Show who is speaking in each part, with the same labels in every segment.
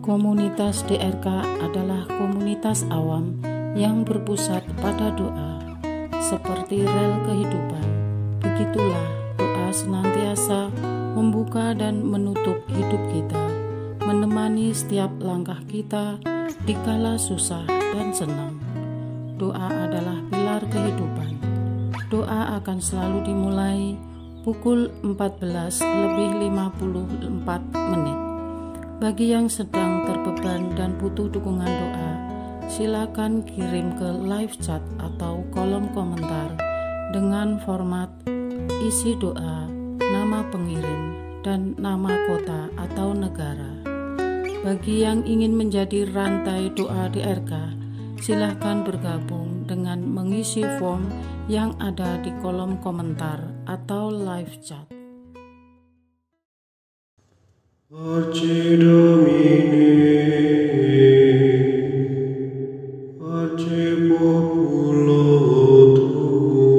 Speaker 1: Komunitas DRK adalah komunitas awam yang berpusat pada doa, seperti rel kehidupan. Begitulah doa senantiasa membuka dan menutup hidup kita, menemani setiap langkah kita di kala susah dan senang. Doa adalah pilar kehidupan. Doa akan selalu dimulai pukul 14:54. Bagi yang sedang terbeban dan butuh dukungan doa, silakan kirim ke live chat atau kolom komentar dengan format isi doa, nama pengirim, dan nama kota atau negara. Bagi yang ingin menjadi rantai doa DRK, silakan bergabung dengan mengisi form yang ada di kolom komentar atau live chat.
Speaker 2: Pace Domini, pace populo tuo,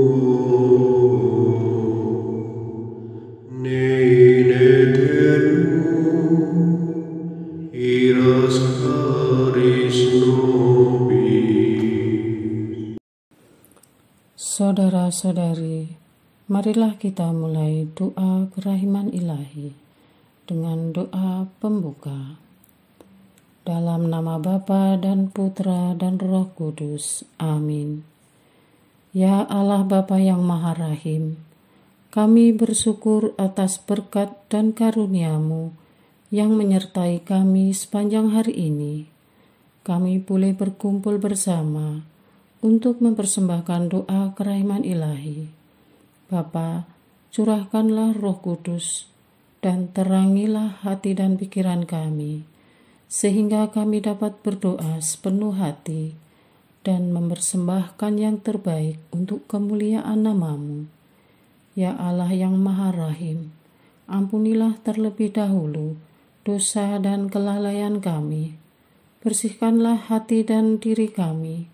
Speaker 2: ne in aeternum, iras caris nobis.
Speaker 1: Saudara-saudari, marilah kita mulai doa kerahiman ilahi dengan doa pembuka. Dalam nama Bapa dan Putra dan Roh Kudus. Amin. Ya Allah Bapa yang Maha Rahim, kami bersyukur atas berkat dan karunia-Mu yang menyertai kami sepanjang hari ini. Kami boleh berkumpul bersama untuk mempersembahkan doa kerahiman ilahi. Bapa, curahkanlah Roh Kudus dan terangilah hati dan pikiran kami, sehingga kami dapat berdoa sepenuh hati dan mempersembahkan yang terbaik untuk kemuliaan nama-Mu. Ya Allah yang Maha Rahim, ampunilah terlebih dahulu dosa dan kelalaian kami. Bersihkanlah hati dan diri kami,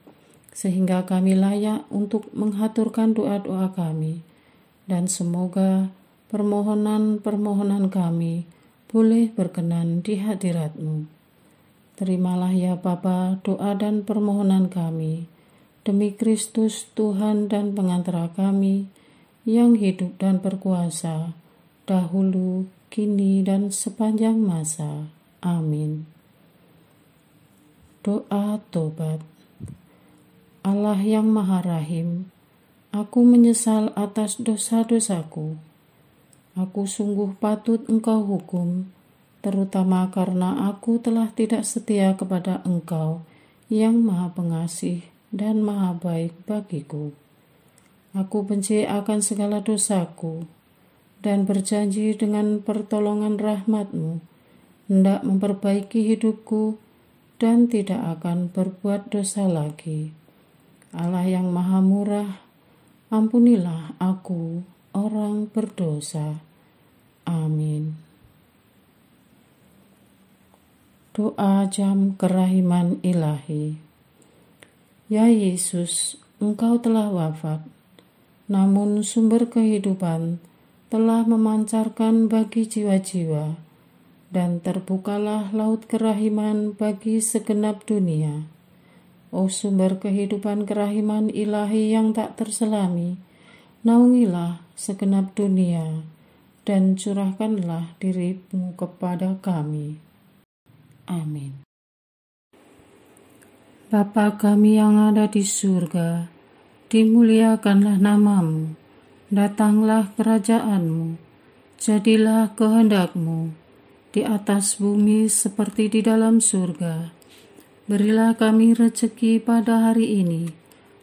Speaker 1: sehingga kami layak untuk menghaturkan doa-doa kami, dan semoga permohonan-permohonan kami boleh berkenan di hadirat-Mu. Terimalah ya Bapa doa dan permohonan kami, demi Kristus Tuhan dan pengantara kami, yang hidup dan berkuasa, dahulu, kini, dan sepanjang masa. Amin. Doa tobat. Allah yang Maha Rahim, aku menyesal atas dosa-dosaku. Aku sungguh patut Engkau hukum, terutama karena aku telah tidak setia kepada Engkau yang Maha Pengasih dan Maha Baik bagiku. Aku benci akan segala dosaku dan berjanji dengan pertolongan rahmat-Mu hendak memperbaiki hidupku dan tidak akan berbuat dosa lagi. Allah yang Maha Murah, ampunilah aku, orang berdosa. Amin. Doa jam kerahiman ilahi. Ya Yesus, Engkau telah wafat, namun sumber kehidupan telah memancarkan bagi jiwa-jiwa, dan terbukalah laut kerahiman bagi segenap dunia. O sumber kehidupan kerahiman ilahi yang tak terselami, naungilah segenap dunia, dan curahkanlah diri-Mu kepada kami. Amin. Bapa kami yang ada di surga, dimuliakanlah nama-Mu, datanglah kerajaan-Mu, jadilah kehendak-Mu, di atas bumi seperti di dalam surga. Berilah kami rezeki pada hari ini,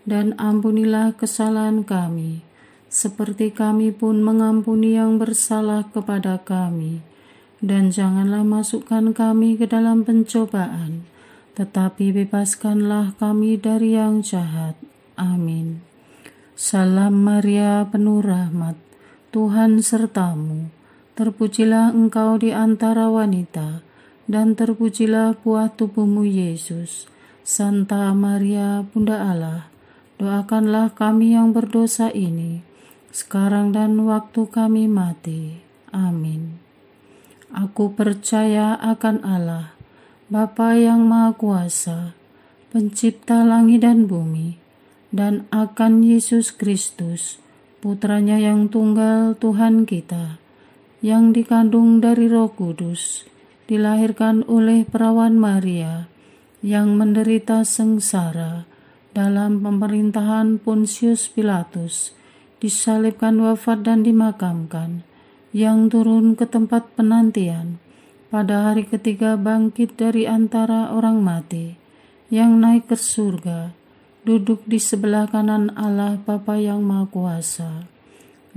Speaker 1: dan ampunilah kesalahan kami, seperti kami pun mengampuni yang bersalah kepada kami. Dan janganlah masukkan kami ke dalam pencobaan, tetapi bebaskanlah kami dari yang jahat. Amin. Salam Maria, penuh rahmat, Tuhan sertamu. Terpujilah engkau di antara wanita, dan terpujilah buah tubuhmu Yesus. Santa Maria, Bunda Allah, doakanlah kami yang berdosa ini, sekarang dan waktu kami mati. Amin. Aku percaya akan Allah, Bapa yang Maha Kuasa, Pencipta langit dan bumi, dan akan Yesus Kristus, Putranya yang tunggal Tuhan kita, yang dikandung dari Roh Kudus, dilahirkan oleh perawan Maria, yang menderita sengsara dalam pemerintahan Pontius Pilatus, disalibkan, wafat dan dimakamkan, yang turun ke tempat penantian, pada hari ketiga bangkit dari antara orang mati, yang naik ke surga, duduk di sebelah kanan Allah Bapa yang Maha Kuasa.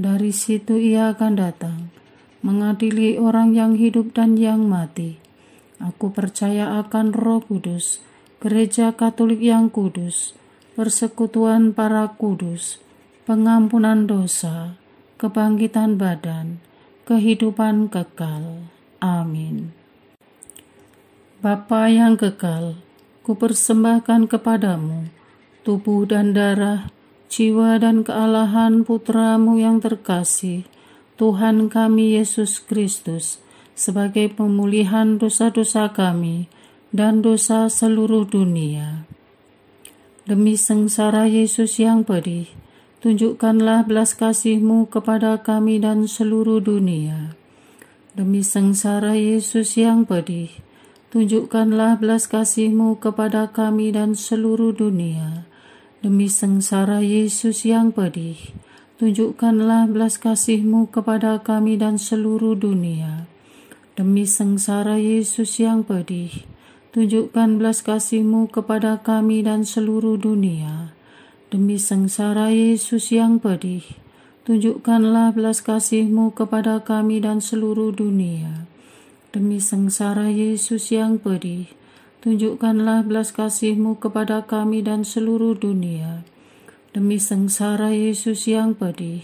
Speaker 1: Dari situ Ia akan datang, mengadili orang yang hidup dan yang mati. Aku percaya akan Roh Kudus, Gereja Katolik yang kudus, persekutuan para kudus, pengampunan dosa, kebangkitan badan, kehidupan kekal. Amin. Bapa yang kekal, kupersembahkan kepadamu tubuh dan darah, jiwa dan kealahan Putramu yang terkasih, Tuhan kami Yesus Kristus, sebagai pemulihan dosa-dosa kami dan dosa seluruh dunia. Demi sengsara Yesus yang pedih, tunjukkanlah belas kasih-Mu kepada kami dan seluruh dunia. Demi sengsara Yesus yang pedih, tunjukkanlah belas kasih-Mu kepada kami dan seluruh dunia. Demi sengsara Yesus yang pedih, tunjukkanlah belas kasih-Mu kepada kami dan seluruh dunia. Demi sengsara Yesus yang pedih, tunjukkan belas kasih-Mu kepada kami dan seluruh dunia. Demi sengsara Yesus yang pedih, tunjukkanlah belas kasih-Mu kepada kami dan seluruh dunia. Demi sengsara Yesus yang pedih, tunjukkanlah belas kasih-Mu kepada kami dan seluruh dunia. Demi sengsara Yesus yang pedih,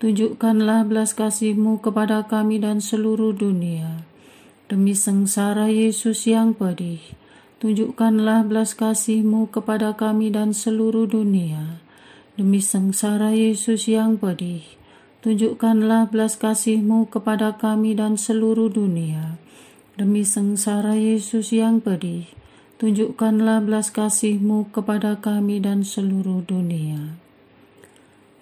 Speaker 1: tunjukkanlah belas kasih-Mu kepada kami dan seluruh dunia. Demi sengsara Yesus yang pedih, tunjukkanlah belas kasih-Mu kepada kami dan seluruh dunia. Demi sengsara Yesus yang pedih, tunjukkanlah belas kasih-Mu kepada kami dan seluruh dunia. Demi sengsara Yesus yang pedih, tunjukkanlah belas kasih-Mu kepada kami dan seluruh dunia.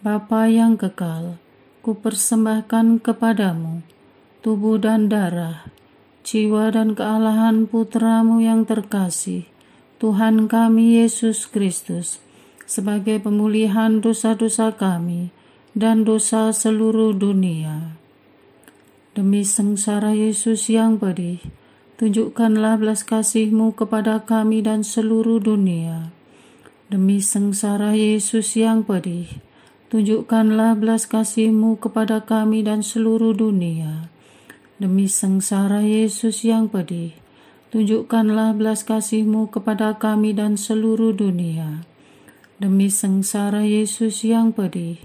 Speaker 1: Bapa yang kekal, kupersembahkan kepadamu tubuh dan darah, jiwa dan kealahan Putramu yang terkasih, Tuhan kami Yesus Kristus, sebagai pemulihan dosa-dosa kami dan dosa seluruh dunia. Demi sengsara Yesus yang pedih, tunjukkanlah belas kasih-Mu kepada kami dan seluruh dunia. Demi sengsara Yesus yang pedih, tunjukkanlah belas kasih-Mu kepada kami dan seluruh dunia. Demi sengsara Yesus yang pedih, tunjukkanlah belas kasih-Mu kepada kami dan seluruh dunia. Demi sengsara Yesus yang pedih,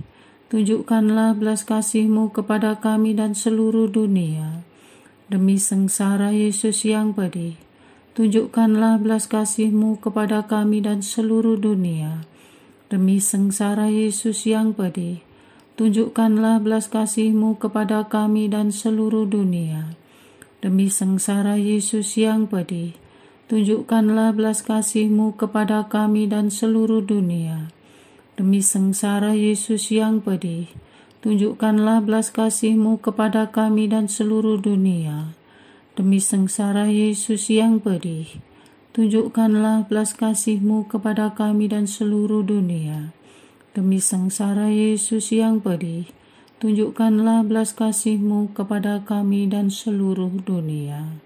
Speaker 1: tunjukkanlah belas kasih-Mu kepada kami dan seluruh dunia. Demi sengsara Yesus yang pedih, tunjukkanlah belas kasih-Mu kepada kami dan seluruh dunia. Demi sengsara Yesus yang pedih, tunjukkanlah belas kasih-Mu kepada kami dan seluruh dunia. Demi sengsara Yesus yang pedih, tunjukkanlah belas kasih-Mu kepada kami dan seluruh dunia. Demi sengsara Yesus yang pedih, tunjukkanlah belas kasih-Mu kepada kami dan seluruh dunia. Demi sengsara Yesus yang pedih, tunjukkanlah belas kasih-Mu kepada kami dan seluruh dunia. Demi sengsara Yesus yang pedih, tunjukkanlah belas kasih-Mu kepada kami dan seluruh dunia.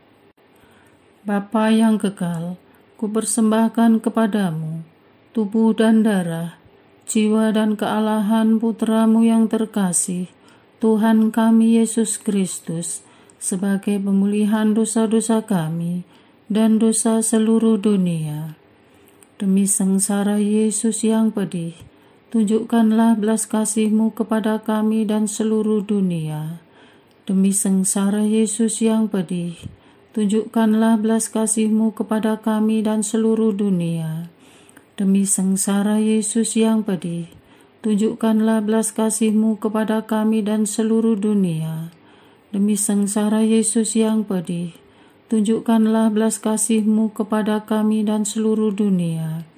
Speaker 1: Bapa yang kekal, kupersembahkan kepadamu tubuh dan darah, jiwa dan kealahan Putra-Mu yang terkasih, Tuhan kami Yesus Kristus, sebagai pemulihan dosa-dosa kami dan dosa seluruh dunia. Demi sengsara Yesus yang pedih, tunjukkanlah belas kasih-Mu kepada kami dan seluruh dunia. Demi sengsara Yesus yang pedih, tunjukkanlah belas kasih-Mu kepada kami dan seluruh dunia. Demi sengsara Yesus yang pedih, tunjukkanlah belas kasih-Mu kepada kami dan seluruh dunia. Demi sengsara Yesus yang pedih, tunjukkanlah belas kasih-Mu kepada kami dan seluruh dunia.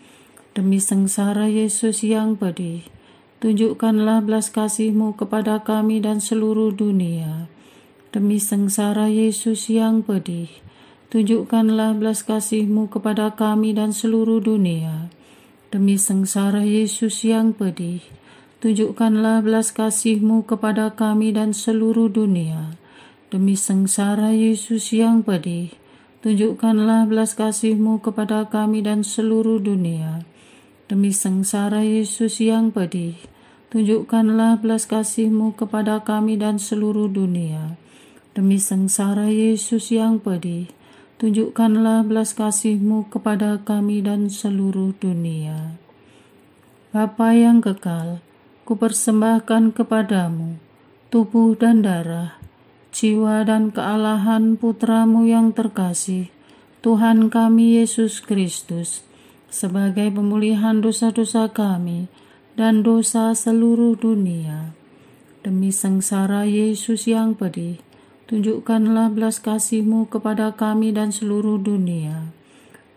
Speaker 1: Demi sengsara Yesus yang pedih, tunjukkanlah belas kasih-Mu kepada kami dan seluruh dunia. Demi sengsara Yesus yang pedih, tunjukkanlah belas kasih-Mu kepada kami dan seluruh dunia. Demi sengsara Yesus yang pedih, tunjukkanlah belas kasih-Mu kepada kami dan seluruh dunia. Demi sengsara Yesus yang pedih, tunjukkanlah belas kasih-Mu kepada kami dan seluruh dunia. Demi sengsara Yesus yang pedih, tunjukkanlah belas kasih-Mu kepada kami dan seluruh dunia. Demi sengsara Yesus yang pedih, tunjukkanlah belas kasih-Mu kepada kami dan seluruh dunia. Bapa yang kekal, kupersembahkan kepadamu tubuh dan darah, jiwa dan kealahan Putra-Mu yang terkasih, Tuhan kami Yesus Kristus, sebagai pemulihan dosa-dosa kami dan dosa seluruh dunia. Demi sengsara Yesus yang pedih, tunjukkanlah belas kasih-Mu kepada kami dan seluruh dunia.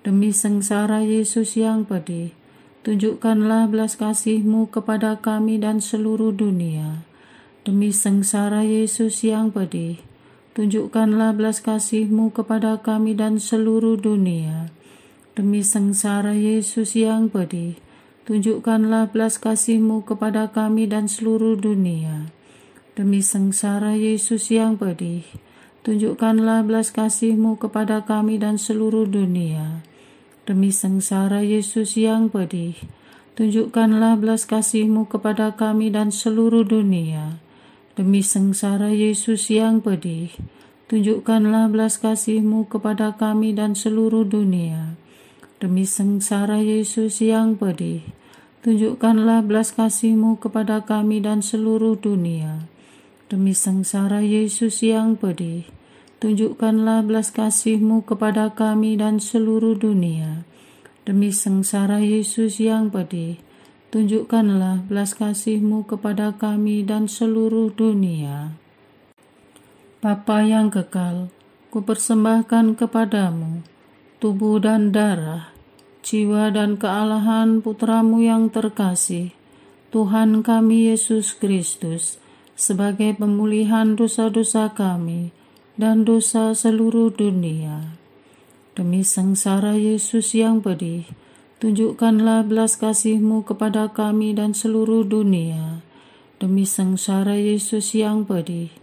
Speaker 1: Demi sengsara Yesus yang pedih, tunjukkanlah belas kasih-Mu kepada kami dan seluruh dunia. Demi sengsara Yesus yang pedih, tunjukkanlah belas kasih-Mu kepada kami dan seluruh dunia. Demi sengsara Yesus yang pedih, tunjukkanlah belas kasih-Mu kepada kami dan seluruh dunia. Demi sengsara Yesus yang pedih, tunjukkanlah belas kasih-Mu kepada kami dan seluruh dunia. Demi sengsara Yesus yang pedih, tunjukkanlah belas kasih-Mu kepada kami dan seluruh dunia. Demi sengsara Yesus yang pedih, tunjukkanlah belas kasih-Mu kepada kami dan seluruh dunia. Demi sengsara Yesus yang pedih, tunjukkanlah belas kasih-Mu kepada kami dan seluruh dunia. Demi sengsara Yesus yang pedih, tunjukkanlah belas kasih-Mu kepada kami dan seluruh dunia. Demi sengsara Yesus yang pedih, tunjukkanlah belas kasih-Mu kepada kami dan seluruh dunia. Bapa yang kekal, kupersembahkan kepadamu tubuh dan darah, jiwa dan kealahan Putra-Mu yang terkasih, Tuhan kami Yesus Kristus, sebagai pemulihan dosa-dosa kami dan dosa seluruh dunia. Demi sengsara Yesus yang pedih, tunjukkanlah belas kasih-Mu kepada kami dan seluruh dunia. Demi sengsara Yesus yang pedih,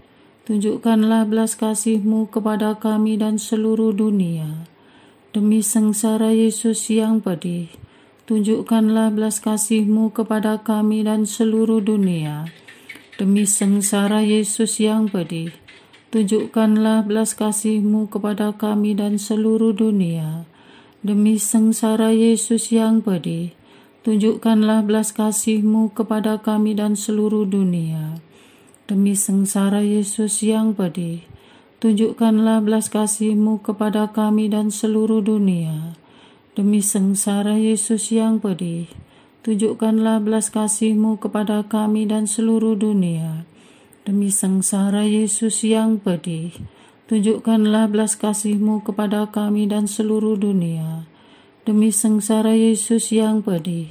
Speaker 1: tunjukkanlah belas kasih-Mu kepada kami dan seluruh dunia. Demi sengsara Yesus yang pedih, tunjukkanlah belas kasih-Mu kepada kami dan seluruh dunia. Demi sengsara Yesus yang pedih, tunjukkanlah belas kasih-Mu kepada kami dan seluruh dunia. Demi sengsara Yesus yang pedih, tunjukkanlah belas kasih-Mu kepada kami dan seluruh dunia. Demi sengsara Yesus yang pedih, tunjukkanlah belas kasih-Mu kepada kami dan seluruh dunia. Demi sengsara Yesus yang pedih, tunjukkanlah belas kasih-Mu kepada kami dan seluruh dunia. Demi sengsara Yesus yang pedih, tunjukkanlah belas kasih-Mu kepada kami dan seluruh dunia. Demi sengsara Yesus yang pedih,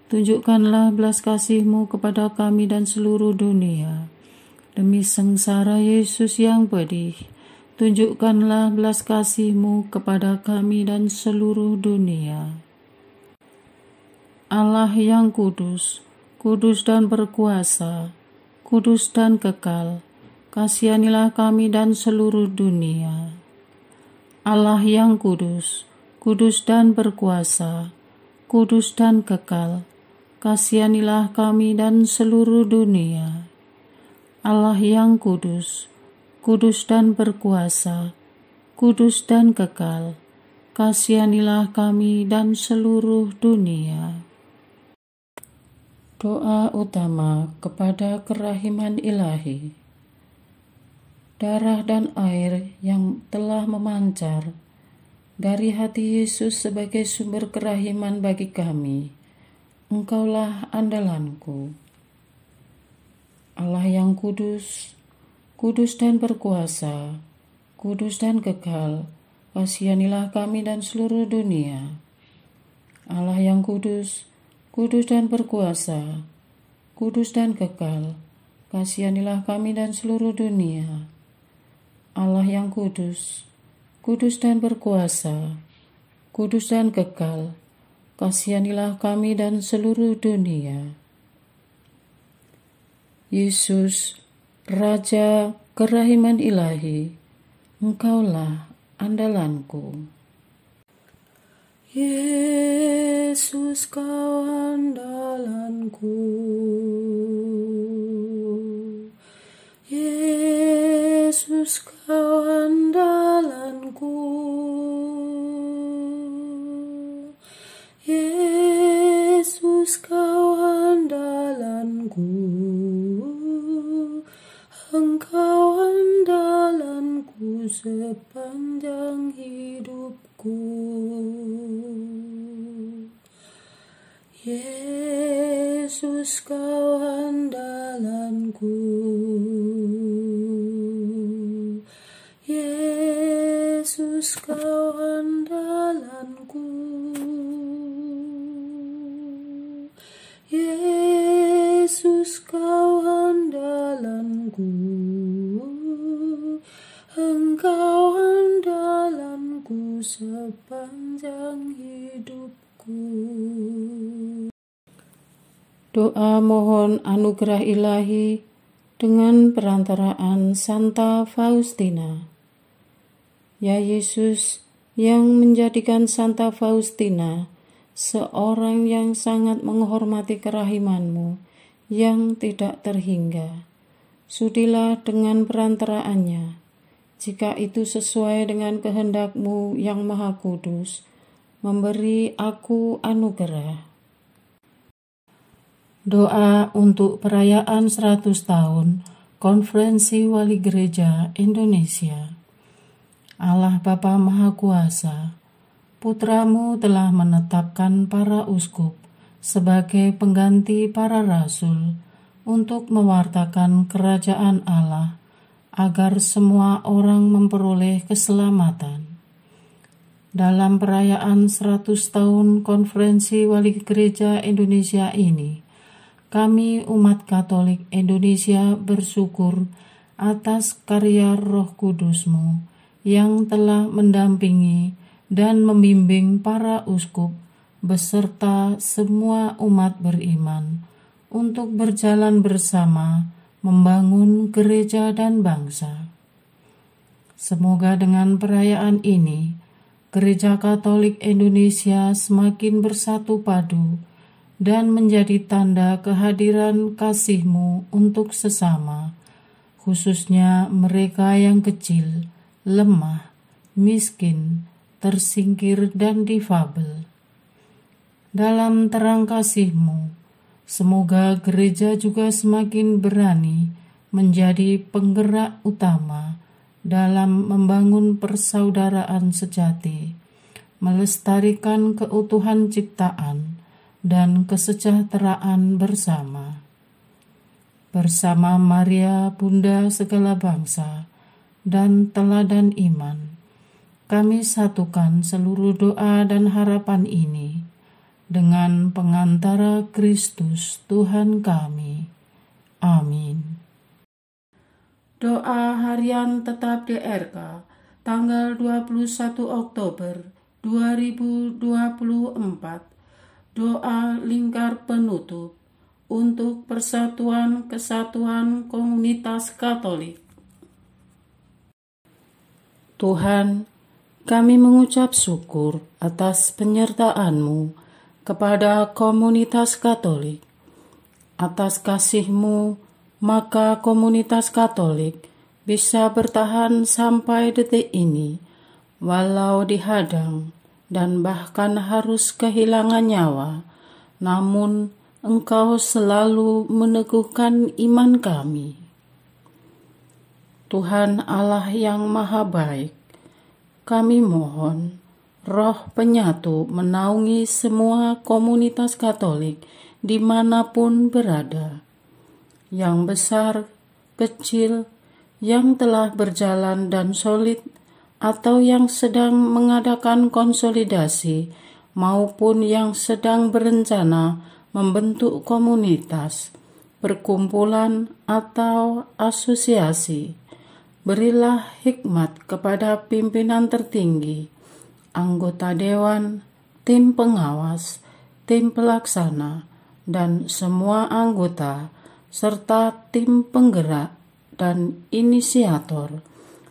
Speaker 1: tunjukkanlah belas kasih-Mu kepada kami dan seluruh dunia. Demi sengsara Yesus yang pedih, tunjukkanlah belas kasih-Mu kepada kami dan seluruh dunia. Allah yang kudus, kudus dan berkuasa, kudus dan kekal, kasihanilah kami dan seluruh dunia. Allah yang kudus, kudus dan berkuasa, kudus dan kekal. Kasihanilah kami dan seluruh dunia. Allah yang kudus, kudus dan berkuasa, kudus dan kekal. Kasihanilah kami dan seluruh dunia. Doa utama kepada kerahiman ilahi. Darah dan air yang telah memancar dari hati Yesus sebagai sumber kerahiman bagi kami, Engkaulah andalanku. Allah yang kudus, kudus dan berkuasa, kudus dan kekal, kasihanilah kami dan seluruh dunia. Allah yang kudus, kudus dan berkuasa, kudus dan kekal, kasihanilah kami dan seluruh dunia. Allah yang kudus, kudus dan berkuasa, kudus dan kekal, kasihanilah kami dan seluruh dunia. Yesus, Raja kerahiman ilahi, Engkaulah andalanku. Yesus, Kau andalanku. Yesus, Kau andalanku. Yesus, Kau andalanku. Engkau andalanku sepanjang hidupku. Yesus, Kau andalanku. Yesus, Kau andalanku. Yesus, Kau andalanku. Engkau andalanku sepanjang hidupku. Doa mohon anugerah ilahi dengan perantaraan Santa Faustina. Ya Yesus, yang menjadikan Santa Faustina seorang yang sangat menghormati kerahiman-Mu yang tidak terhingga, sudilah dengan perantaraannya, jika itu sesuai dengan kehendak-Mu yang maha kudus, memberi aku anugerah. Doa untuk perayaan 100 tahun Konferensi Wali Gereja Indonesia. Allah Bapa Maha Kuasa, Putra-Mu telah menetapkan para uskup sebagai pengganti para rasul untuk mewartakan kerajaan Allah, agar semua orang memperoleh keselamatan. Dalam perayaan 100 tahun Konferensi Wali Gereja Indonesia ini, kami umat Katolik Indonesia bersyukur atas karya Roh Kudus-Mu yang telah mendampingi dan membimbing para uskup beserta semua umat beriman untuk berjalan bersama membangun gereja dan bangsa. Semoga dengan perayaan ini, Gereja Katolik Indonesia semakin bersatu padu dan menjadi tanda kehadiran kasih-Mu untuk sesama, khususnya mereka yang kecil, lemah, miskin, tersingkir, dan difabel. Dalam terang kasih-Mu, semoga gereja juga semakin berani menjadi penggerak utama dalam membangun persaudaraan sejati, melestarikan keutuhan ciptaan, dan kesejahteraan bersama. Bersama Maria, Bunda segala bangsa, dan teladan iman, kami satukan seluruh doa dan harapan ini dengan pengantara Kristus Tuhan kami. Amin. Doa harian tetap DRK tanggal 21 Oktober 2024. Doa lingkar penutup untuk persatuan kesatuan komunitas Katolik. Tuhan, Kami mengucap syukur atas penyertaan-Mu kepada komunitas Katolik. Atas kasih-Mu, maka komunitas Katolik bisa bertahan sampai detik ini, walau dihadang dan bahkan harus kehilangan nyawa. Namun, Engkau selalu meneguhkan iman kami. Tuhan Allah yang Maha Baik, kami mohon Roh Penyatu menaungi semua komunitas Katolik dimanapun berada, yang besar, kecil, yang telah berjalan dan solid, atau yang sedang mengadakan konsolidasi, maupun yang sedang berencana membentuk komunitas, perkumpulan, atau asosiasi. Berilah hikmat kepada pimpinan tertinggi, anggota dewan, tim pengawas, tim pelaksana, dan semua anggota, serta tim penggerak dan inisiator,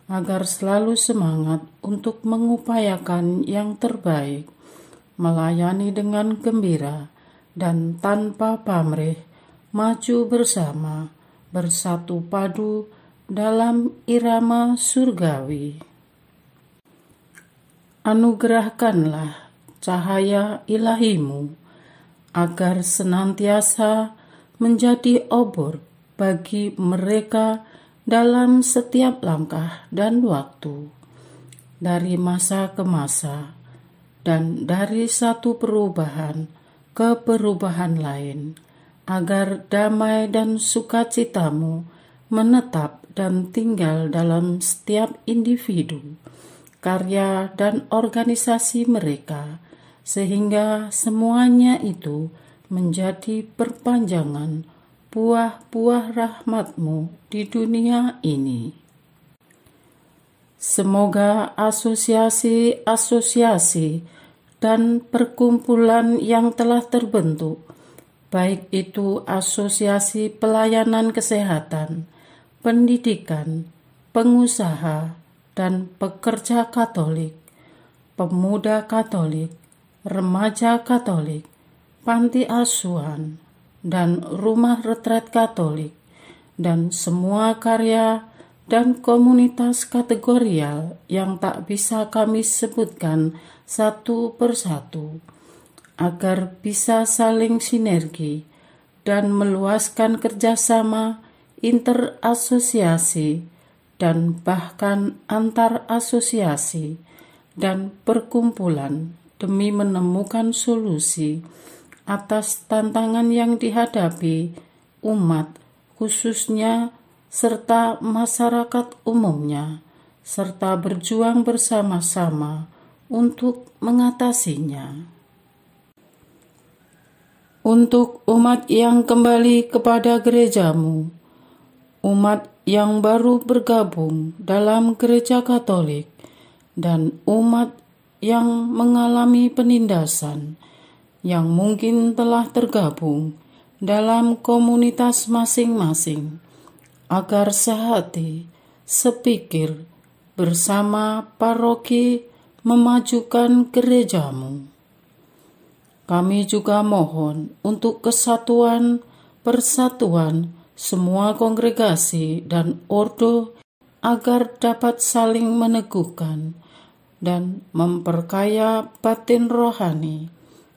Speaker 1: agar selalu semangat untuk mengupayakan yang terbaik, melayani dengan gembira dan tanpa pamrih, maju bersama, bersatu padu dalam irama surgawi. Anugerahkanlah cahaya ilahi-Mu, agar senantiasa menjadi obor bagi mereka dalam setiap langkah dan waktu, dari masa ke masa, dan dari satu perubahan ke perubahan lain, agar damai dan sukacita-Mu menetap dan tinggal dalam setiap individu, karya dan organisasi mereka, sehingga semuanya itu menjadi perpanjangan buah-buah rahmat-Mu di dunia ini. Semoga asosiasi-asosiasi dan perkumpulan yang telah terbentuk, baik itu asosiasi pelayanan kesehatan, pendidikan, pengusaha, dan pekerja Katolik, pemuda Katolik, remaja Katolik, panti asuhan, dan rumah retret Katolik, dan semua karya dan komunitas kategorial yang tak bisa kami sebutkan satu persatu, agar bisa saling sinergi dan meluaskan kerjasama interasosiasi dan bahkan antar asosiasi dan perkumpulan demi menemukan solusi atas tantangan yang dihadapi umat khususnya serta masyarakat umumnya, serta berjuang bersama-sama untuk mengatasinya. Untuk umat yang kembali kepada gereja-Mu, umat yang baru bergabung dalam gereja Katolik, dan umat yang mengalami penindasan, yang mungkin telah tergabung dalam komunitas masing-masing, agar sehati, sepikir, bersama paroki memajukan gereja-Mu. Kami juga mohon untuk kesatuan, persatuan semua kongregasi dan ordo, agar dapat saling meneguhkan dan memperkaya batin rohani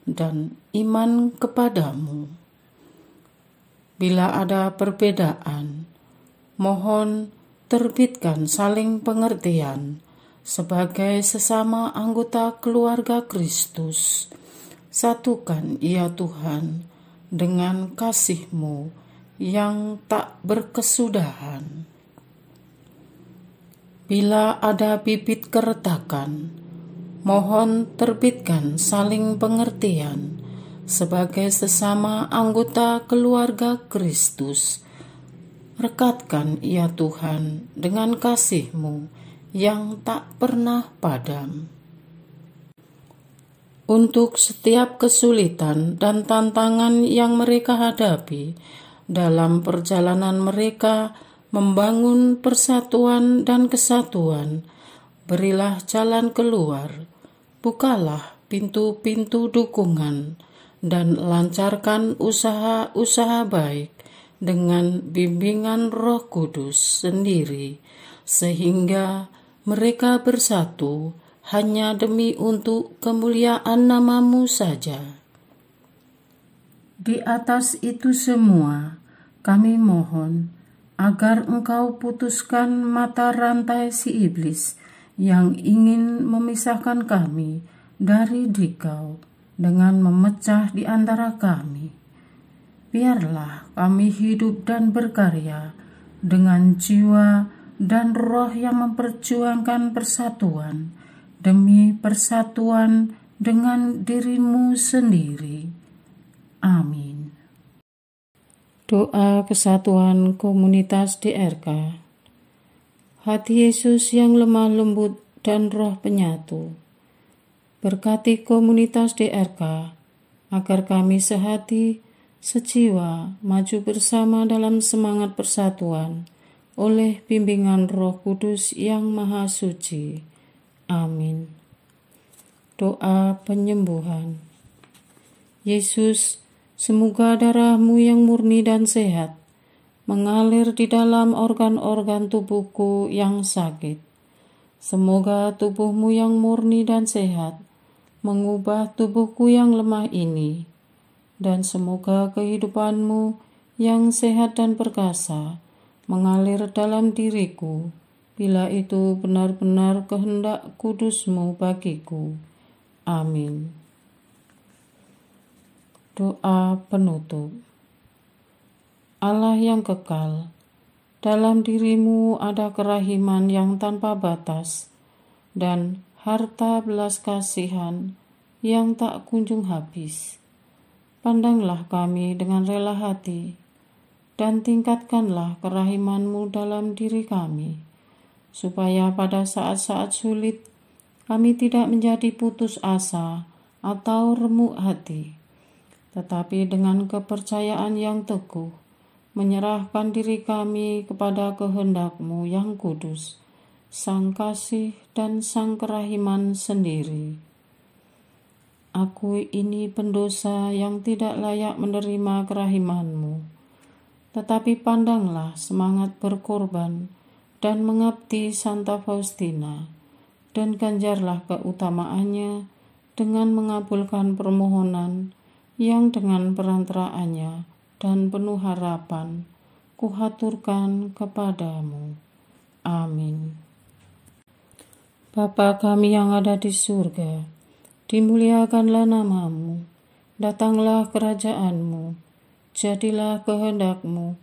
Speaker 1: dan iman kepadamu. Bila ada perbedaan, mohon terbitkan saling pengertian sebagai sesama anggota keluarga Kristus. Satukan ya Tuhan dengan kasih-Mu yang tak berkesudahan. Bila ada bibit keretakan, mohon terbitkan saling pengertian sebagai sesama anggota keluarga Kristus. Rekatkan ya Tuhan dengan kasih-Mu yang tak pernah padam. Untuk setiap kesulitan dan tantangan yang mereka hadapi dalam perjalanan mereka membangun persatuan dan kesatuan, berilah jalan keluar, bukalah pintu-pintu dukungan, dan lancarkan usaha-usaha baik dengan bimbingan Roh Kudus sendiri, sehingga mereka bersatu hanya demi untuk kemuliaan nama-Mu saja. Di atas itu semua, kami mohon agar Engkau putuskan mata rantai si iblis yang ingin memisahkan kami dari Dikau dengan memecah di antara kami. Biarlah kami hidup dan berkarya dengan jiwa dan roh yang memperjuangkan persatuan demi persatuan dengan diri-Mu sendiri. Amin. Doa kesatuan komunitas DRK. Hati Yesus yang lemah lembut dan roh penyatu, berkati komunitas DRK agar kami sehati, sejiwa, maju bersama dalam semangat persatuan oleh bimbingan Roh Kudus yang Maha Suci. Amin. Doa penyembuhan. Yesus, semoga darah-Mu yang murni dan sehat mengalir di dalam organ-organ tubuhku yang sakit. Semoga tubuh-Mu yang murni dan sehat mengubah tubuhku yang lemah ini, dan semoga kehidupan-Mu yang sehat dan perkasa mengalir dalam diriku, bila itu benar-benar kehendak kudus-Mu bagiku. Amin. Doa penutup. Allah yang kekal, dalam diri-Mu ada kerahiman yang tanpa batas dan harta belas kasihan yang tak kunjung habis. Pandanglah kami dengan rela hati dan tingkatkanlah kerahiman-Mu dalam diri kami, supaya pada saat-saat sulit kami tidak menjadi putus asa atau remuk hati, tetapi dengan kepercayaan yang teguh, menyerahkan diri kami kepada kehendak-Mu yang kudus, Sang Kasih dan Sang Kerahiman sendiri. Aku ini pendosa yang tidak layak menerima kerahiman-Mu, tetapi pandanglah semangat berkorban dan mengabdi Santa Faustina, dan ganjarlah keutamaannya dengan mengabulkan permohonan yang dengan perantaraannya dan penuh harapan kuhaturkan kepadamu. Amin. Bapa kami yang ada di surga, dimuliakanlah nama-Mu, datanglah kerajaan-Mu, jadilah kehendak-Mu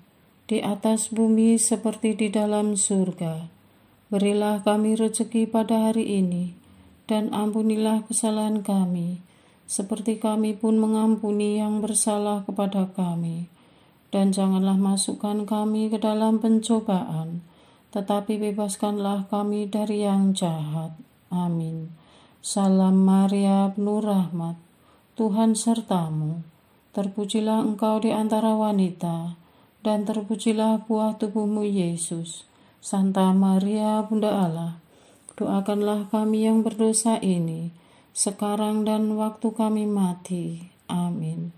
Speaker 1: di atas bumi seperti di dalam surga. Berilah kami rezeki pada hari ini, dan ampunilah kesalahan kami, seperti kami pun mengampuni yang bersalah kepada kami. Dan janganlah masukkan kami ke dalam pencobaan, tetapi bebaskanlah kami dari yang jahat. Amin. Salam Maria, penuh rahmat, Tuhan sertamu. Terpujilah engkau di antara wanita, dan terpujilah buah tubuhmu Yesus. Santa Maria, Bunda Allah, doakanlah kami yang berdosa ini, sekarang dan waktu kami mati. Amin.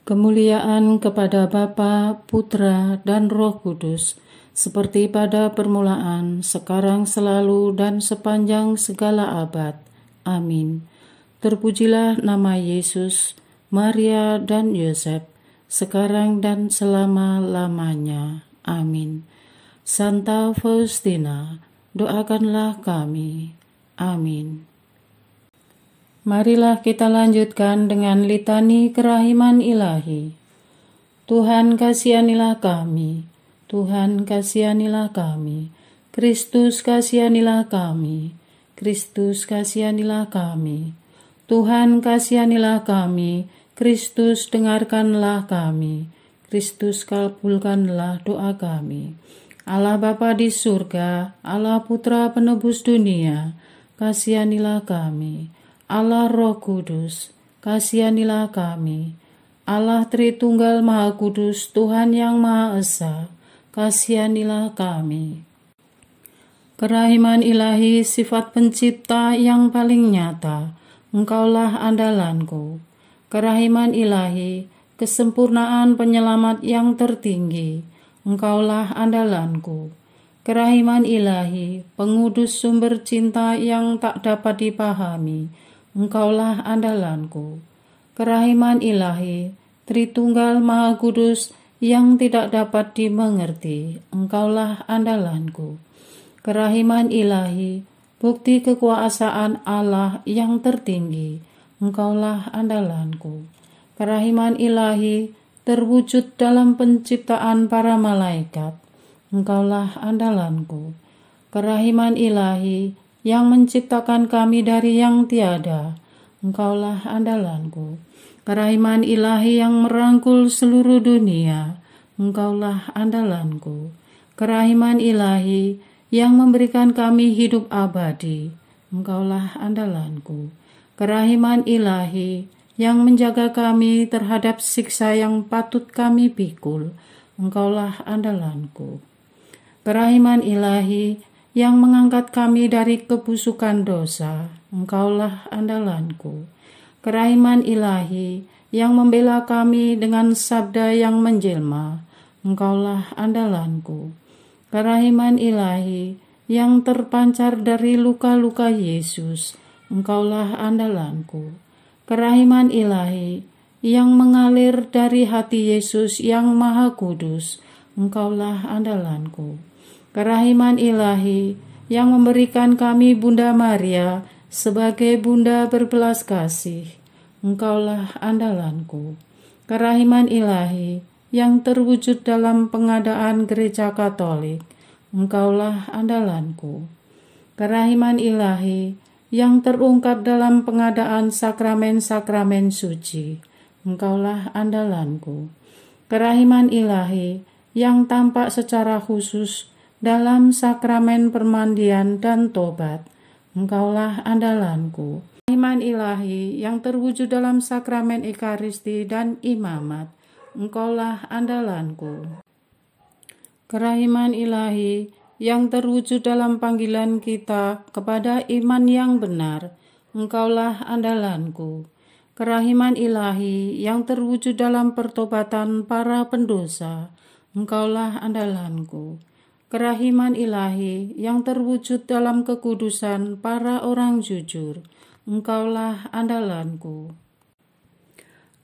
Speaker 1: Kemuliaan kepada Bapa, Putra, dan Roh Kudus, seperti pada permulaan, sekarang, selalu, dan sepanjang segala abad. Amin. Terpujilah nama Yesus, Maria, dan Yosef, sekarang dan selama-lamanya. Amin. Santa Faustina, doakanlah kami. Amin. Marilah kita lanjutkan dengan litani kerahiman ilahi. Tuhan kasihanilah kami, Tuhan kasihanilah kami, Kristus kasihanilah kami, Kristus kasihanilah kami, Tuhan kasihanilah kami, Kristus dengarkanlah kami, Kristus kabulkanlah doa kami. Allah Bapa di surga, Allah Putra penebus dunia, kasihanilah kami. Allah Roh Kudus, kasihanilah kami. Allah Tritunggal Maha Kudus, Tuhan yang Maha Esa, kasihanilah kami. Kerahiman ilahi sifat pencipta yang paling nyata, Engkaulah andalanku. Kerahiman ilahi, kesempurnaan penyelamat yang tertinggi, Engkaulah andalanku. Kerahiman ilahi, pengudus sumber cinta yang tak dapat dipahami, Engkaulah andalanku. Kerahiman ilahi, Tritunggal Maha Kudus yang tidak dapat dimengerti, Engkaulah andalanku. Kerahiman ilahi, bukti kekuasaan Allah yang tertinggi, Engkaulah andalanku. Kerahiman ilahi, terwujud dalam penciptaan para malaikat, Engkaulah andalanku. Kerahiman ilahi, yang menciptakan kami dari yang tiada, Engkaulah andalanku. Kerahiman ilahi yang merangkul seluruh dunia, Engkaulah andalanku. Kerahiman ilahi yang memberikan kami hidup abadi, Engkaulah andalanku. Kerahiman ilahi yang menjaga kami terhadap siksa yang patut kami pikul, Engkaulah andalanku. Kerahiman ilahi yang mengangkat kami dari kebusukan dosa, Engkaulah andalanku. Kerahiman ilahi yang membela kami dengan sabda yang menjelma, Engkaulah andalanku. Kerahiman ilahi yang terpancar dari luka-luka Yesus, Engkaulah andalanku. Kerahiman ilahi yang mengalir dari hati Yesus yang Maha Kudus, Engkaulah andalanku. Kerahiman ilahi yang memberikan kami Bunda Maria sebagai Bunda berbelas kasih, Engkaulah andalanku. Kerahiman ilahi yang terwujud dalam pengadaan Gereja Katolik, Engkaulah andalanku. Kerahiman ilahi yang terungkap dalam pengadaan sakramen-sakramen suci, Engkaulah andalanku. Kerahiman ilahi yang tampak secara khusus dalam sakramen permandian dan tobat, Engkaulah andalanku. Kerahiman ilahi yang terwujud dalam sakramen Ekaristi dan imamat, Engkaulah andalanku. Kerahiman ilahi yang terwujud dalam panggilan kita kepada iman yang benar, Engkaulah andalanku. Kerahiman ilahi yang terwujud dalam pertobatan para pendosa, Engkaulah andalanku. Kerahiman ilahi yang terwujud dalam kekudusan para orang jujur, Engkaulah andalanku.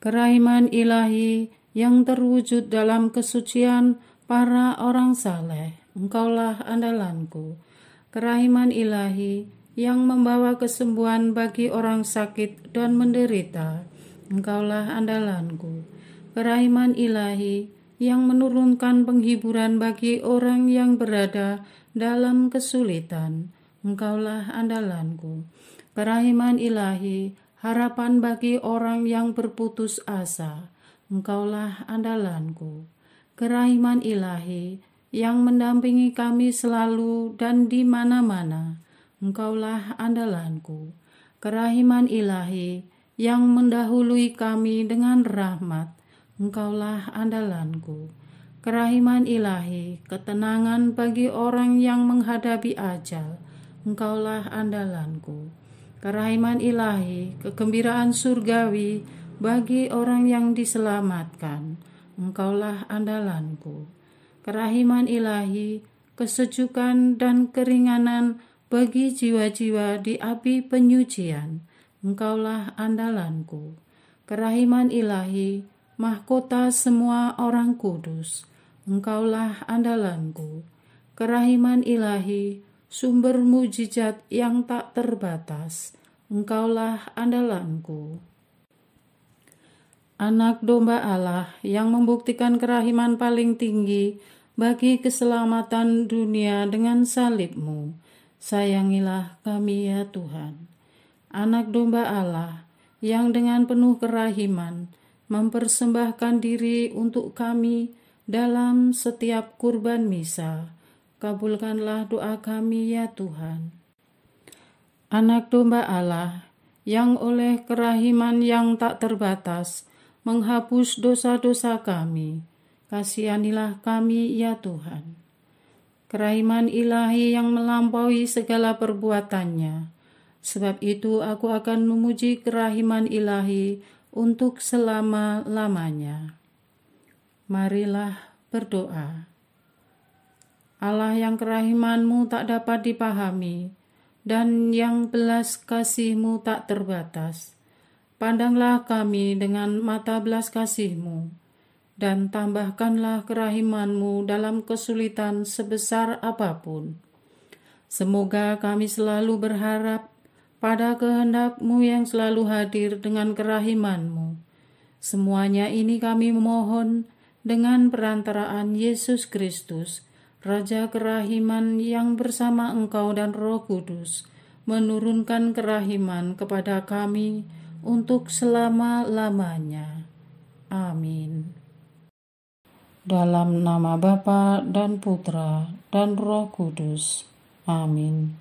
Speaker 1: Kerahiman ilahi yang terwujud dalam kesucian para orang saleh, Engkaulah andalanku. Kerahiman ilahi yang membawa kesembuhan bagi orang sakit dan menderita, Engkaulah andalanku. Kerahiman ilahi yang menurunkan penghiburan bagi orang yang berada dalam kesulitan, Engkaulah andalanku. Kerahiman ilahi, harapan bagi orang yang berputus asa, Engkaulah andalanku. Kerahiman ilahi yang mendampingi kami selalu dan di mana-mana, Engkaulah andalanku. Kerahiman ilahi yang mendahului kami dengan rahmat, Engkaulah andalanku. Kerahiman ilahi, ketenangan bagi orang yang menghadapi ajal, Engkaulah andalanku. Kerahiman ilahi, kegembiraan surgawi bagi orang yang diselamatkan, Engkaulah andalanku. Kerahiman ilahi, kesejukan dan keringanan bagi jiwa-jiwa di api penyucian, Engkaulah andalanku. Kerahiman ilahi, mahkota semua orang kudus, Engkaulah andalanku. Kerahiman ilahi, sumber mujizat yang tak terbatas, Engkaulah andalanku. Anak domba Allah yang membuktikan kerahiman paling tinggi bagi keselamatan dunia dengan salib-Mu, sayangilah kami ya Tuhan. Anak domba Allah yang dengan penuh kerahiman mempersembahkan diri untuk kami dalam setiap kurban misa, kabulkanlah doa kami ya Tuhan. Anak domba Allah yang oleh kerahiman yang tak terbatas menghapus dosa-dosa kami, kasihanilah kami ya Tuhan. kerahiman ilahi yang melampaui segala perbuatannya. Sebab itu aku akan memuji kerahiman ilahi untuk selama-lamanya. Marilah berdoa. Allah yang kerahiman-Mu tak dapat dipahami, dan yang belas kasih-Mu tak terbatas. Pandanglah kami dengan mata belas kasih-Mu, dan tambahkanlah kerahiman-Mu dalam kesulitan sebesar apapun. Semoga kami selalu berharap pada kehendak-Mu yang selalu hadir dengan kerahiman-Mu. Semuanya ini kami memohon dengan perantaraan Yesus Kristus, Raja kerahiman yang bersama Engkau dan Roh Kudus menurunkan kerahiman kepada kami untuk selama-lamanya. Amin. Dalam nama Bapa dan Putra dan Roh Kudus. Amin.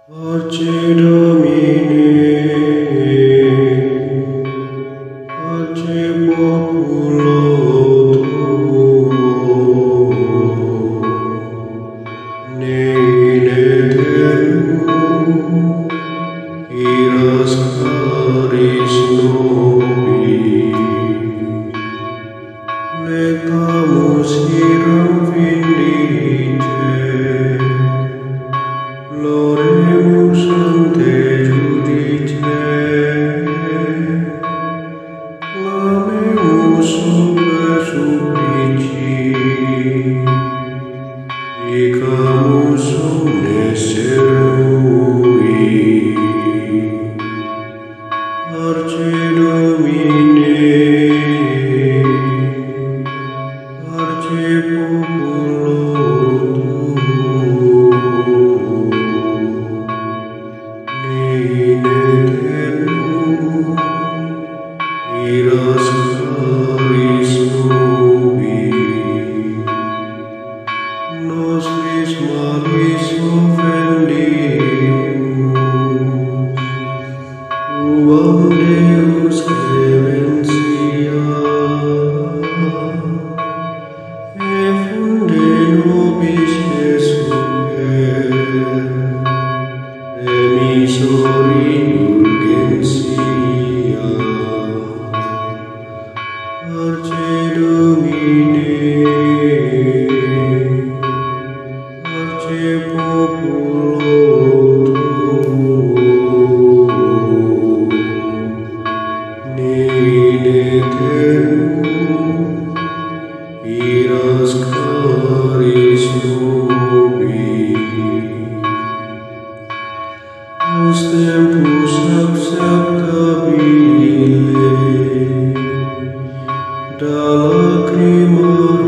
Speaker 2: Pace Domini, pace populo tuo, ne in aeternum, iras caris nobi, legamus iram vindice, Loremus ante judice, clamemus super Arce Domine, Arce Populo Tuo, in aeternum, iras caris nobis. Aus tempus acceptabile, da lacrima